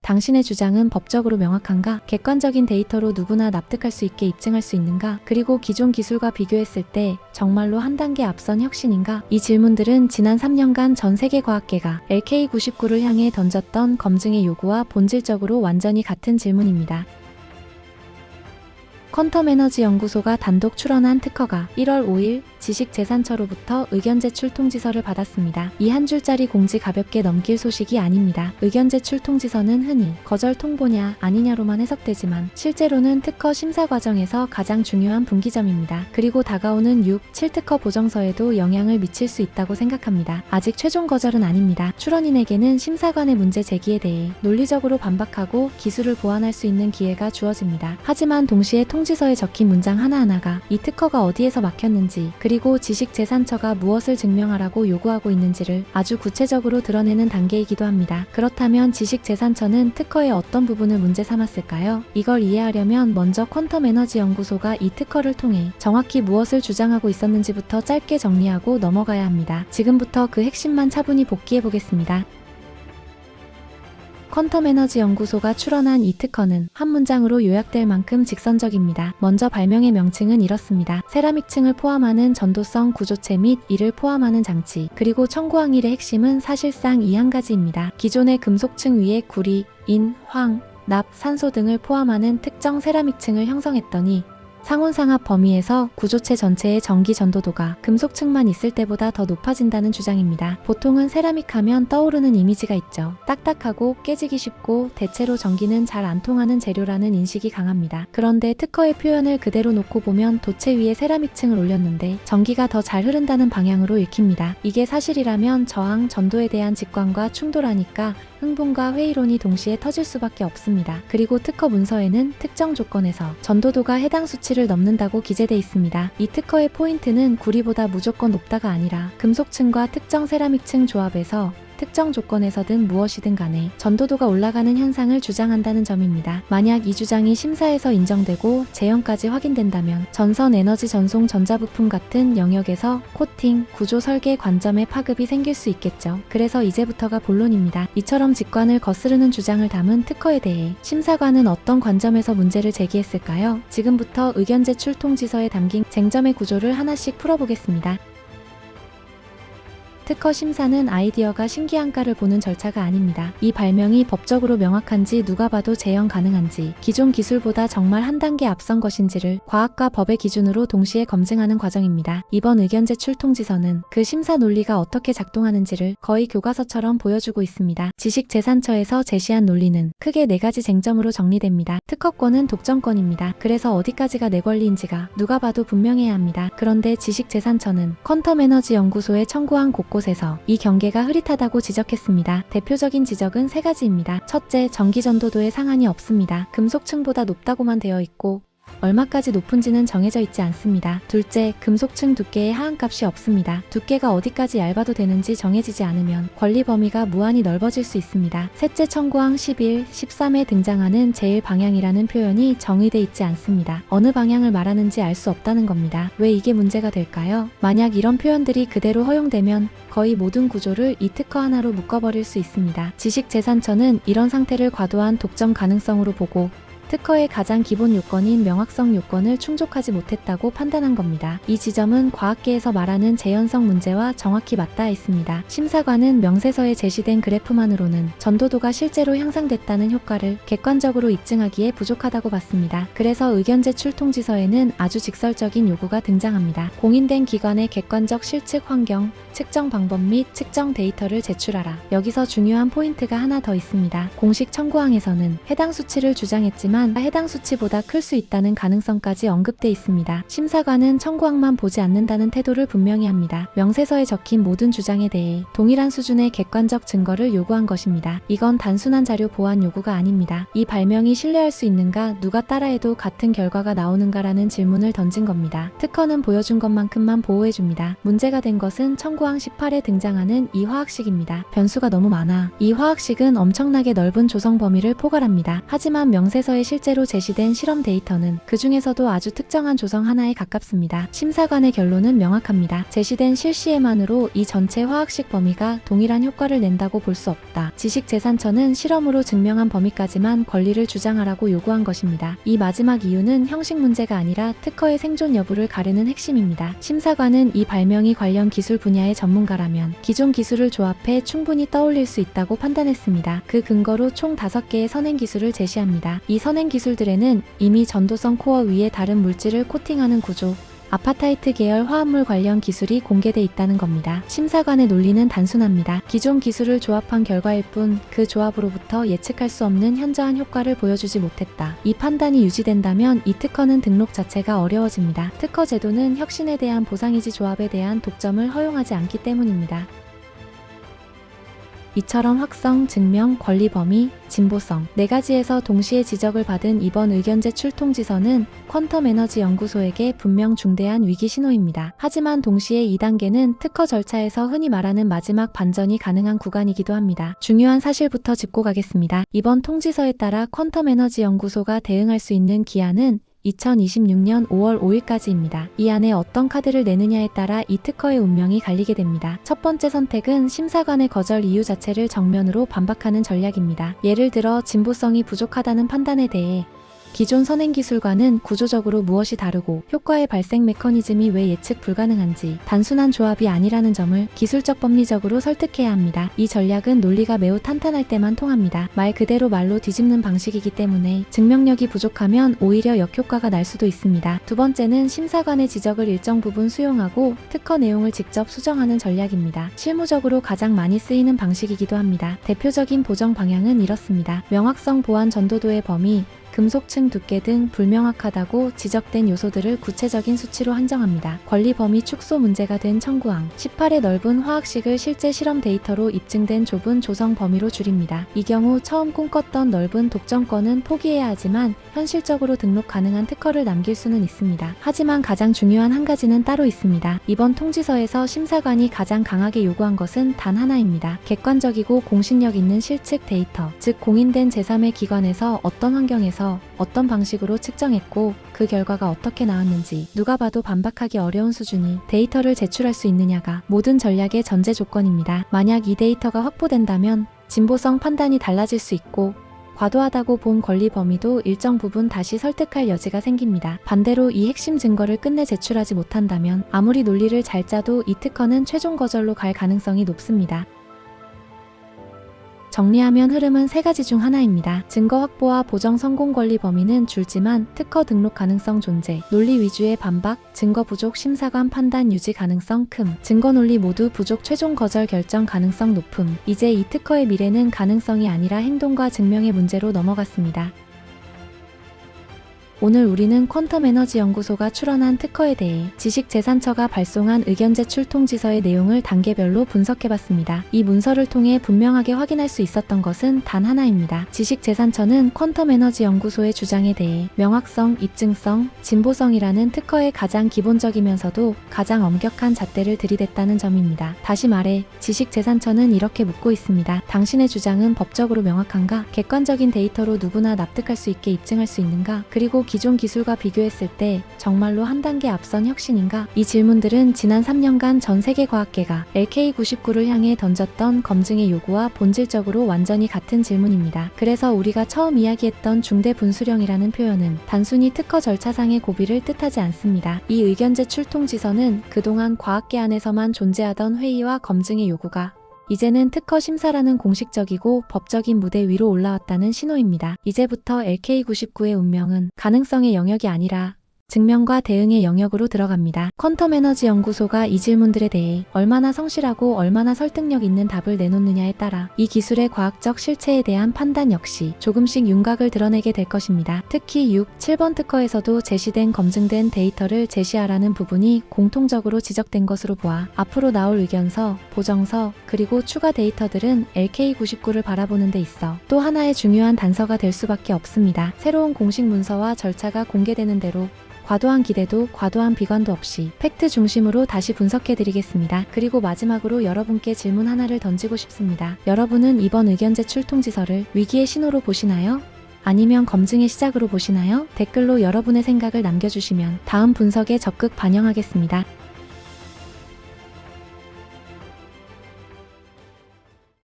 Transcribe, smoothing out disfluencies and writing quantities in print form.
당신의 주장은 법적으로 명확한가? 객관적인 데이터로 누구나 납득할 수 있게 입증할 수 있는가? 그리고 기존 기술과 비교했을 때 정말로 한 단계 앞선 혁신인가? 이 질문들은 지난 3년간 전 세계 과학계가 LK99를 향해 던졌던 검증의 요구와 본질적으로 완전히 같은 질문입니다. 퀀텀 에너지 연구소가 단독 출원한 특허가 1월 5일 지식재산처로부터 의견 제출 통지서를 받았습니다. 이 한 줄짜리 공지 가볍게 넘길 소식이 아닙니다. 의견 제출 통지서는 흔히 거절 통보냐 아니냐로만 해석되지만 실제로는 특허 심사 과정에서 가장 중요한 분기점입니다. 그리고 다가오는 6, 7특허 보정서에도 영향을 미칠 수 있다고 생각합니다. 아직 최종 거절은 아닙니다. 출원인에게는 심사관의 문제 제기에 대해 논리적으로 반박하고 기술을 보완할 수 있는 기회가 주어집니다. 하지만 동시에 통지서에 적힌 문장 하나하나가 이 특허가 어디에서 막혔는지 그리고 지식재산처가 무엇을 증명하라고 요구하고 있는지를 아주 구체적으로 드러내는 단계이기도 합니다. 그렇다면 지식재산처는 특허의 어떤 부분을 문제 삼았을까요? 이걸 이해하려면 먼저 퀀텀 에너지 연구소가 이 특허를 통해 정확히 무엇을 주장하고 있었는지부터 짧게 정리하고 넘어가야 합니다. 지금부터 그 핵심만 차분히 복기해보겠습니다. 퀀텀 에너지 연구소가 출원한 이 특허는 한 문장으로 요약될 만큼 직선적입니다. 먼저 발명의 명칭은 이렇습니다. 세라믹층을 포함하는 전도성 구조체 및 이를 포함하는 장치, 그리고 청구항일의 핵심은 사실상 이 한 가지입니다. 기존의 금속층 위에 구리, 인, 황, 납, 산소 등을 포함하는 특정 세라믹층을 형성했더니 상온상합 범위에서 구조체 전체의 전기 전도도가 금속층만 있을 때보다 더 높아진다는 주장입니다. 보통은 세라믹 하면 떠오르는 이미지가 있죠. 딱딱하고 깨지기 쉽고 대체로 전기는 잘 안 통하는 재료라는 인식이 강합니다. 그런데 특허의 표현을 그대로 놓고 보면 도체 위에 세라믹층을 올렸는데 전기가 더 잘 흐른다는 방향으로 읽힙니다. 이게 사실이라면 저항, 전도에 대한 직관과 충돌하니까 흥분과 회의론이 동시에 터질 수밖에 없습니다. 그리고 특허 문서에는 특정 조건에서 전도도가 해당 수치를 넘는다고 기재돼 있습니다. 이 특허의 포인트는 구리보다 무조건 높다가 아니라 금속층과 특정 세라믹층 조합에서 특정 조건에서든 무엇이든 간에 전도도가 올라가는 현상을 주장한다는 점입니다. 만약 이 주장이 심사에서 인정되고 재현까지 확인된다면 전선 에너지 전송 전자부품 같은 영역에서 코팅, 구조 설계 관점의 파급이 생길 수 있겠죠. 그래서 이제부터가 본론입니다. 이처럼 직관을 거스르는 주장을 담은 특허에 대해 심사관은 어떤 관점에서 문제를 제기했을까요? 지금부터 의견 제출 통지서에 담긴 쟁점의 구조를 하나씩 풀어보겠습니다. 특허 심사는 아이디어가 신기한가를 보는 절차가 아닙니다. 이 발명이 법적으로 명확한지 누가 봐도 재현 가능한지 기존 기술보다 정말 한 단계 앞선 것인지를 과학과 법의 기준으로 동시에 검증하는 과정입니다. 이번 의견 제출 통지서는 그 심사 논리가 어떻게 작동하는지를 거의 교과서처럼 보여주고 있습니다. 지식재산처에서 제시한 논리는 크게 4가지 쟁점으로 정리됩니다. 특허권은 독점권입니다. 그래서 어디까지가 내 권리인지가 누가 봐도 분명해야 합니다. 그런데 지식재산처는 퀀텀 에너지 연구소에 청구한 곳곳에서 이 경계가 흐릿하다고 지적했습니다. 대표적인 지적은 3가지입니다. 첫째, 전기 전도도에 상한이 없습니다. 금속층보다 높다고만 되어 있고 얼마까지 높은지는 정해져 있지 않습니다. 둘째, 금속층 두께에 하한값이 없습니다. 두께가 어디까지 얇아도 되는지 정해지지 않으면 권리 범위가 무한히 넓어질 수 있습니다. 셋째, 청구항 11, 13에 등장하는 제일 방향이라는 표현이 정의돼 있지 않습니다. 어느 방향을 말하는지 알 수 없다는 겁니다. 왜 이게 문제가 될까요? 만약 이런 표현들이 그대로 허용되면 거의 모든 구조를 이 특허 하나로 묶어버릴 수 있습니다. 지식재산처는 이런 상태를 과도한 독점 가능성으로 보고 특허의 가장 기본 요건인 명확성 요건을 충족하지 못했다고 판단한 겁니다. 이 지점은 과학계에서 말하는 재현성 문제와 정확히 맞닿아 있습니다. 심사관은 명세서에 제시된 그래프만으로는 전도도가 실제로 향상됐다는 효과를 객관적으로 입증하기에 부족하다고 봤습니다. 그래서 의견 제출 통지서에는 아주 직설적인 요구가 등장합니다. 공인된 기관의 객관적 실측 환경, 측정 방법 및 측정 데이터를 제출하라. 여기서 중요한 포인트가 하나 더 있습니다. 공식 청구항에서는 해당 수치를 주장했지만 해당 수치보다 클 수 있다는 가능성까지 언급돼 있습니다. 심사관은 청구항만 보지 않는다는 태도를 분명히 합니다. 명세서에 적힌 모든 주장에 대해 동일한 수준의 객관적 증거를 요구한 것입니다. 이건 단순한 자료 보완 요구가 아닙니다. 이 발명이 신뢰할 수 있는가, 누가 따라해도 같은 결과가 나오는가라는 질문을 던진 겁니다. 특허는 보여준 것만큼만 보호해줍니다. 문제가 된 것은 청구항 청구항 18에 등장하는 이 화학식입니다. 변수가 너무 많아. 이 화학식은 엄청나게 넓은 조성 범위를 포괄합니다. 하지만 명세서에 실제로 제시된 실험 데이터는 그 중에서도 아주 특정한 조성 하나에 가깝습니다. 심사관의 결론은 명확합니다. 제시된 실시에만으로 이 전체 화학식 범위가 동일한 효과를 낸다고 볼 수 없다. 지식재산처는 실험으로 증명한 범위까지만 권리를 주장하라고 요구한 것입니다. 이 마지막 이유는 형식 문제가 아니라 특허의 생존 여부를 가르는 핵심입니다. 심사관은 이 발명이 관련 기술 분야의 전문가라면 기존 기술을 조합해 충분히 떠올릴 수 있다고 판단했습니다. 그 근거로 총 5개의 선행 기술을 제시합니다. 이 선행 기술들에는 이미 전도성 코어 위에 다른 물질을 코팅하는 구조, 아파타이트 계열 화합물 관련 기술이 공개돼 있다는 겁니다. 심사관의 논리는 단순합니다. 기존 기술을 조합한 결과일 뿐 그 조합으로부터 예측할 수 없는 현저한 효과를 보여주지 못했다. 이 판단이 유지된다면 이 특허는 등록 자체가 어려워집니다. 특허 제도는 혁신에 대한 보상이지 조합에 대한 독점을 허용하지 않기 때문입니다. 이처럼 확성, 증명, 권리 범위, 진보성 4가지에서 동시에 지적을 받은 이번 의견제 출통지서는 퀀텀 에너지 연구소에게 분명 중대한 위기 신호입니다. 하지만 동시에 이 단계는 특허 절차에서 흔히 말하는 마지막 반전이 가능한 구간이기도 합니다. 중요한 사실부터 짚고 가겠습니다. 이번 통지서에 따라 퀀텀 에너지 연구소가 대응할 수 있는 기한은 2026년 5월 5일까지입니다. 이 안에 어떤 카드를 내느냐에 따라 이 특허의 운명이 갈리게 됩니다. 첫 번째 선택은 심사관의 거절 이유 자체를 정면으로 반박하는 전략입니다. 예를 들어 진보성이 부족하다는 판단에 대해 기존 선행기술과는 구조적으로 무엇이 다르고 효과의 발생 메커니즘이 왜 예측 불가능한지 단순한 조합이 아니라는 점을 기술적 법리적으로 설득해야 합니다. 이 전략은 논리가 매우 탄탄할 때만 통합니다. 말 그대로 말로 뒤집는 방식이기 때문에 증명력이 부족하면 오히려 역효과가 날 수도 있습니다. 두 번째는 심사관의 지적을 일정 부분 수용하고 특허 내용을 직접 수정하는 전략입니다. 실무적으로 가장 많이 쓰이는 방식이기도 합니다. 대표적인 보정 방향은 이렇습니다. 명확성, 보안, 전도도의 범위, 금속층 두께 등 불명확하다고 지적된 요소들을 구체적인 수치로 한정합니다. 권리 범위 축소 문제가 된 청구항 18의 넓은 화학식을 실제 실험 데이터로 입증된 좁은 조성 범위로 줄입니다. 이 경우 처음 꿈꿨던 넓은 독점권은 포기해야 하지만 현실적으로 등록 가능한 특허를 남길 수는 있습니다. 하지만 가장 중요한 한 가지는 따로 있습니다. 이번 통지서에서 심사관이 가장 강하게 요구한 것은 단 하나입니다. 객관적이고 공신력 있는 실측 데이터, 즉 공인된 제3의 기관에서 어떤 환경에서 어떤 방식으로 측정했고 그 결과가 어떻게 나왔는지 누가 봐도 반박하기 어려운 수준이 데이터를 제출할 수 있느냐가 모든 전략의 전제 조건입니다. 만약 이 데이터가 확보된다면 진보성 판단이 달라질 수 있고 과도하다고 본 권리 범위도 일정 부분 다시 설득할 여지가 생깁니다. 반대로 이 핵심 증거를 끝내 제출하지 못한다면 아무리 논리를 잘 짜도 이 특허는 최종 거절로 갈 가능성이 높습니다. 정리하면 흐름은 3가지 중 하나입니다. 증거 확보와 보정 성공 권리 범위는 줄지만 특허 등록 가능성 존재, 논리 위주의 반박, 증거 부족 심사관 판단 유지 가능성 큼, 증거 논리 모두 부족 최종 거절 결정 가능성 높음. 이제 이 특허의 미래는 가능성이 아니라 행동과 증명의 문제로 넘어갔습니다. 오늘 우리는 퀀텀 에너지 연구소가 출원한 특허에 대해 지식재산처가 발송한 의견제 출통지서의 내용을 단계별로 분석해봤습니다. 이 문서를 통해 분명하게 확인할 수 있었던 것은 단 하나입니다. 지식재산처는 퀀텀 에너지 연구소의 주장에 대해 명확성, 입증성, 진보성이라는 특허의 가장 기본적이면서도 가장 엄격한 잣대를 들이댔다는 점입니다. 다시 말해 지식재산처는 이렇게 묻고 있습니다. 당신의 주장은 법적으로 명확한가? 객관적인 데이터로 누구나 납득할 수 있게 입증할 수 있는가? 그리고 기존 기술과 비교했을 때 정말로 한 단계 앞선 혁신인가? 이 질문들은 지난 3년간 전 세계 과학계가 LK99를 향해 던졌던 검증의 요구와 본질적으로 완전히 같은 질문입니다. 그래서 우리가 처음 이야기했던 중대 분수령이라는 표현은 단순히 특허 절차상의 고비를 뜻하지 않습니다. 이 의견제 출통지서는 그동안 과학계 안에서만 존재하던 회의와 검증의 요구가 이제는 특허 심사라는 공식적이고 법적인 무대 위로 올라왔다는 신호입니다. 이제부터 LK99의 운명은 가능성의 영역이 아니라 증명과 대응의 영역으로 들어갑니다. 퀀텀 에너지 연구소가 이 질문들에 대해 얼마나 성실하고 얼마나 설득력 있는 답을 내놓느냐에 따라 이 기술의 과학적 실체에 대한 판단 역시 조금씩 윤곽을 드러내게 될 것입니다. 특히 6, 7번 특허에서도 제시된 검증된 데이터를 제시하라는 부분이 공통적으로 지적된 것으로 보아 앞으로 나올 의견서, 보정서, 그리고 추가 데이터들은 LK99를 바라보는 데 있어 또 하나의 중요한 단서가 될 수밖에 없습니다. 새로운 공식 문서와 절차가 공개되는 대로 과도한 기대도 과도한 비관도 없이 팩트 중심으로 다시 분석해드리겠습니다. 그리고 마지막으로 여러분께 질문 하나를 던지고 싶습니다. 여러분은 이번 의견 제출 통지서를 위기의 신호로 보시나요? 아니면 검증의 시작으로 보시나요? 댓글로 여러분의 생각을 남겨주시면 다음 분석에 적극 반영하겠습니다.